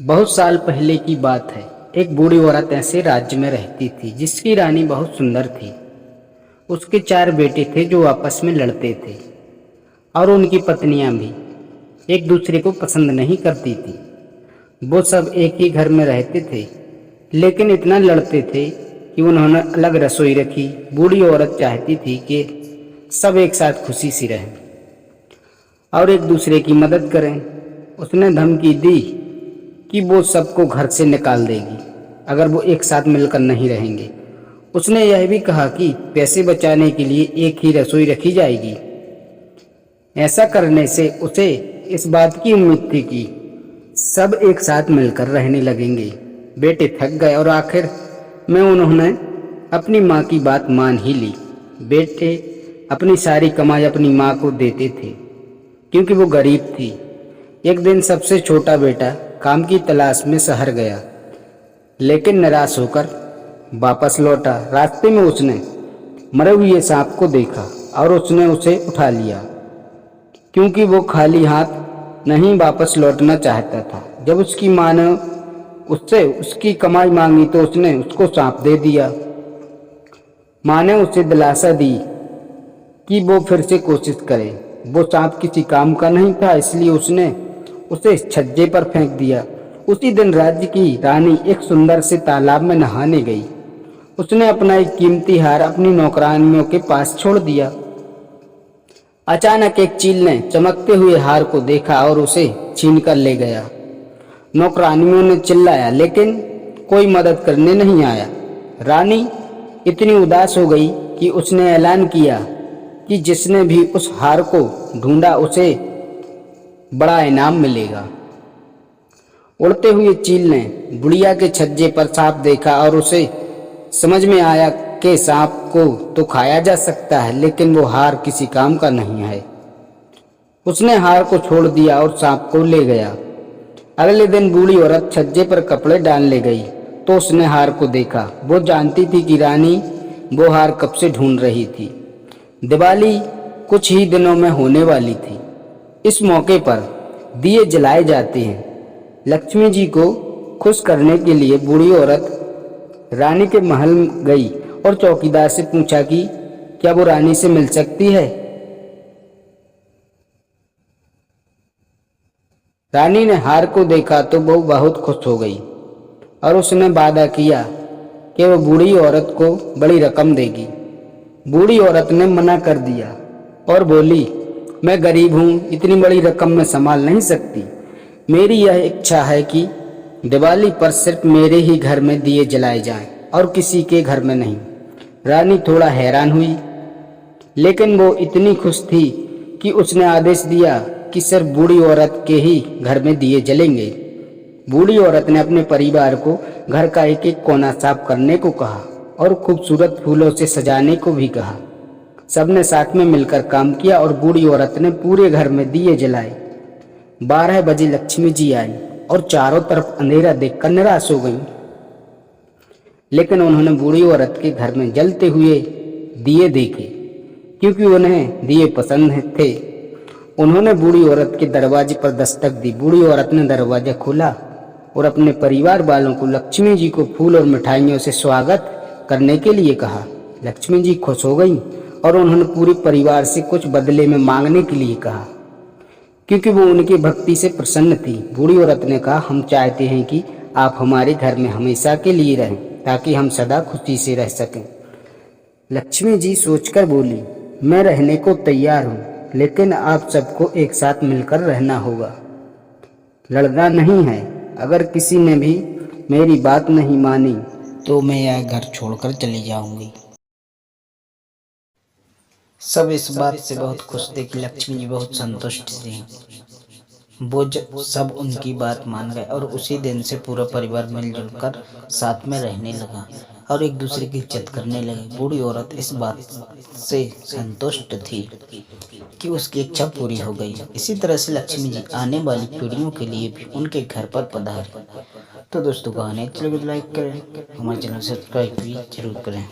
बहुत साल पहले की बात है। एक बूढ़ी औरत ऐसे राज्य में रहती थी जिसकी रानी बहुत सुंदर थी। उसके 4 बेटे थे जो आपस में लड़ते थे और उनकी पत्नियां भी एक दूसरे को पसंद नहीं करती थी। वो सब एक ही घर में रहते थे लेकिन इतना लड़ते थे कि उन्होंने अलग रसोई रखी। बूढ़ी औरत चाहती थी कि सब एक साथ खुशी से रहें और एक दूसरे की मदद करें। उसने धमकी दी कि वो सबको घर से निकाल देगी अगर वो एक साथ मिलकर नहीं रहेंगे। उसने यह भी कहा कि पैसे बचाने के लिए एक ही रसोई रखी जाएगी। ऐसा करने से उसे इस बात की उम्मीद थी कि सब एक साथ मिलकर रहने लगेंगे। बेटे थक गए और आखिर में उन्होंने अपनी माँ की बात मान ही ली। बेटे अपनी सारी कमाई अपनी माँ को देते थे क्योंकि वो गरीब थी। एक दिन सबसे छोटा बेटा काम की तलाश में शहर गया लेकिन निराश होकर वापस लौटा। रास्ते में उसने मरे हुए सांप को देखा और उसने उसे उठा लिया क्योंकि वो खाली हाथ नहीं वापस लौटना चाहता था। जब उसकी माँ ने उससे उसकी कमाई मांगी तो उसने उसको सांप दे दिया। माँ ने उसे दिलासा दी कि वो फिर से कोशिश करे। वो सांप किसी काम का नहीं था इसलिए उसने उसे छज्जे पर फेंक दिया। उसी दिन राज्य की रानी एक सुंदर से तालाब में नहाने गई। उसने अपना एक कीमती हार अपनी नौकरानियों के पास छोड़ दिया। अचानक एक चील ने चमकते हुए हार को देखा और उसे छीन कर ले गया। नौकरानियों ने चिल्लाया लेकिन कोई मदद करने नहीं आया। रानी इतनी उदास हो गई कि उसने ऐलान किया कि जिसने भी उस हार को ढूंढा उसे बड़ा इनाम मिलेगा। उड़ते हुए चील ने बुढ़िया के छज्जे पर सांप देखा और उसे समझ में आया कि सांप को तो खाया जा सकता है लेकिन वो हार किसी काम का नहीं है। उसने हार को छोड़ दिया और सांप को ले गया। अगले दिन बूढ़ी औरत छज्जे पर कपड़े डालने गई तो उसने हार को देखा। वो जानती थी कि रानी वो हार कब से ढूंढ रही थी। दिवाली कुछ ही दिनों में होने वाली थी। इस मौके पर दिए जलाए जाते हैं। लक्ष्मी जी को खुश करने के लिए बूढ़ी औरत रानी के महल गई और चौकीदार से पूछा कि क्या वो रानी से मिल सकती है। रानी ने हार को देखा तो वो बहुत खुश हो गई और उसने वादा किया कि वो बूढ़ी औरत को बड़ी रकम देगी। बूढ़ी औरत ने मना कर दिया और बोली, मैं गरीब हूँ, इतनी बड़ी रकम मैं संभाल नहीं सकती। मेरी यह इच्छा है कि दिवाली पर सिर्फ मेरे ही घर में दिए जलाए जाएं और किसी के घर में नहीं। रानी थोड़ा हैरान हुई लेकिन वो इतनी खुश थी कि उसने आदेश दिया कि सिर्फ बूढ़ी औरत के ही घर में दिए जलेंगे। बूढ़ी औरत ने अपने परिवार को घर का एक एक कोना साफ करने को कहा और खूबसूरत फूलों से सजाने को भी कहा। सबने साथ में मिलकर काम किया और बूढ़ी औरत ने पूरे घर में दिए जलाए। 12 बजे लक्ष्मी जी आई और चारों तरफ अंधेरा देखकर निराश हो गई लेकिन उन्होंने बूढ़ी औरत के घर में जलते हुए दिए देखे क्योंकि उन्हें दिए पसंद थे। उन्होंने बूढ़ी औरत के दरवाजे पर दस्तक दी। बूढ़ी औरत ने दरवाजा खोला और अपने परिवार वालों को लक्ष्मी जी को फूल और मिठाइयों से स्वागत करने के लिए कहा। लक्ष्मी जी खुश हो गई और उन्होंने पूरे परिवार से कुछ बदले में मांगने के लिए कहा क्योंकि वो उनकी भक्ति से प्रसन्न थी। बूढ़ी औरत ने कहा, हम चाहते हैं कि आप हमारे घर में हमेशा के लिए रहें ताकि हम सदा खुशी से रह सकें। लक्ष्मी जी सोचकर बोली, मैं रहने को तैयार हूँ लेकिन आप सबको एक साथ मिलकर रहना होगा, लड़ना नहीं है। अगर किसी ने भी मेरी बात नहीं मानी तो मैं यह घर छोड़कर चली जाऊंगी। सब इस बात से बहुत खुश थे कि लक्ष्मी जी बहुत संतुष्ट थी। वो सब उनकी बात मान गए और उसी दिन से पूरा परिवार मिलजुल कर साथ में रहने लगा और एक दूसरे की इज्जत करने लगे। बूढ़ी औरत इस बात से संतुष्ट थी कि उसकी इच्छा पूरी हो गई। इसी तरह से लक्ष्मी जी आने वाली पीढ़ियों के लिए भी उनके घर पर पधारे। तो दोस्तों, कहानी अच्छी लगे तो लाइक करें, हमारे चैनल सब्सक्राइब भी जरूर करें।